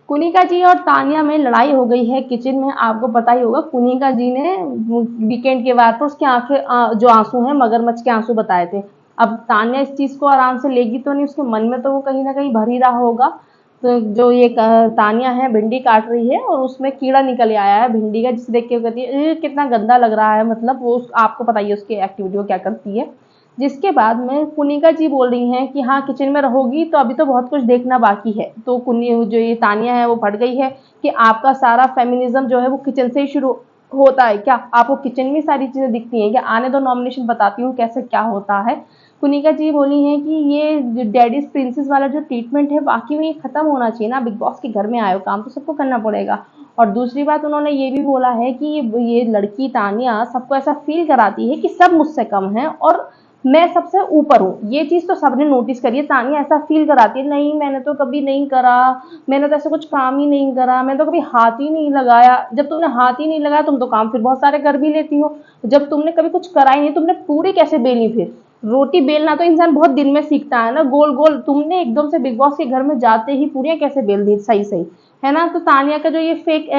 कुनिका जी और तानिया में लड़ाई हो गई है किचन में। आपको पता ही होगा, कुनिका जी ने वीकेंड के वार पर उसकी आंखें जो आंसू हैं मगरमच्छ के आंसू बताए थे। अब तानिया इस चीज को आराम से लेगी तो नहीं, उसके मन में तो वो कहीं ना कहीं भर ही रहा होगा। तो जो ये तानिया है भिंडी काट रही है और उसमें कीड़ा निकल आया है भिंडी का, जिसे देख के वो कहती है कितना गंदा लग रहा है। मतलब वो आपको पता ही है उसकी एक्टिविटी वो क्या करती है। जिसके बाद में कुनिका जी बोल रही हैं कि हाँ किचन में रहोगी तो अभी तो बहुत कुछ देखना बाकी है। तो कुनी जो ये तानिया है वो फट गई है कि आपका सारा फेमिनिज्म जो है वो किचन से ही शुरू होता है क्या? आपको किचन में सारी चीजें दिखती हैं क्या? आने दो नॉमिनेशन, बताती हूँ कैसे क्या होता है। कुनिका जी बोली हैं कि ये डैडीज प्रिंसेस वाला जो ट्रीटमेंट है वाकई में ये खत्म होना चाहिए ना। बिग बॉस के घर में आए हो, काम तो सबको करना पड़ेगा। और दूसरी बात उन्होंने ये भी बोला है कि ये लड़की तानिया सबको ऐसा फील कराती है कि सब मुझसे कम है और मैं सबसे ऊपर हूँ। ये चीज तो सबने नोटिस करी है। तानिया ऐसा फील कराती है, नहीं मैंने तो कभी नहीं करा, मैंने तो ऐसा कुछ काम ही नहीं करा, मैंने तो कभी हाथ ही नहीं लगाया। जब तुमने हाथ ही नहीं लगाया तुम तो काम फिर बहुत सारे कर भी लेती हो। जब तुमने कभी कुछ करा ही नहीं, तुमने पूरी कैसे बेली? फिर रोटी बेलना तो इंसान बहुत दिन में सीखता है ना, गोल गोल। तुमने एकदम से बिग बॉस के घर में जाते ही पूरियां कैसे बेल दी सही सही, है ना? तो तानिया का जो ये फेक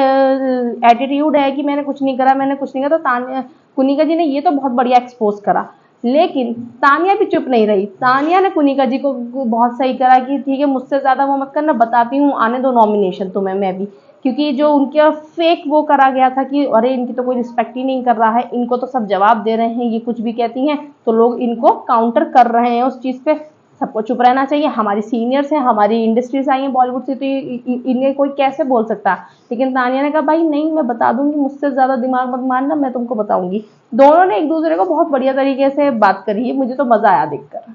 एटीट्यूड है कि मैंने कुछ नहीं करा, मैंने कुछ नहीं करा, तो तानिया कुनिका जी ने ये तो बहुत बढ़िया एक्सपोज करा। लेकिन तानिया भी चुप नहीं रही। तानिया ने कुनिका जी को बहुत सही करा कि ठीक है मुझसे ज्यादा वो मत करना, बताती हूँ, आने दो नॉमिनेशन तुम्हें मैं भी। क्योंकि जो उनका फेक वो करा गया था कि अरे इनकी तो कोई रिस्पेक्ट ही नहीं कर रहा है, इनको तो सब जवाब दे रहे हैं, ये कुछ भी कहती हैं तो लोग इनको काउंटर कर रहे हैं उस चीज पे। सबको चुप रहना चाहिए। हमारी सीनियर्स हैं, हमारी इंडस्ट्री से आई हैं बॉलीवुड से, तो इन्हें कोई कैसे बोल सकता है? लेकिन तानिया ने कहा भाई नहीं, मैं बता दूंगी, मुझसे ज्यादा दिमाग मत मारना, मैं तुमको बताऊंगी। दोनों ने एक दूसरे को बहुत बढ़िया तरीके से बात करी है, मुझे तो मजा आया देखकर।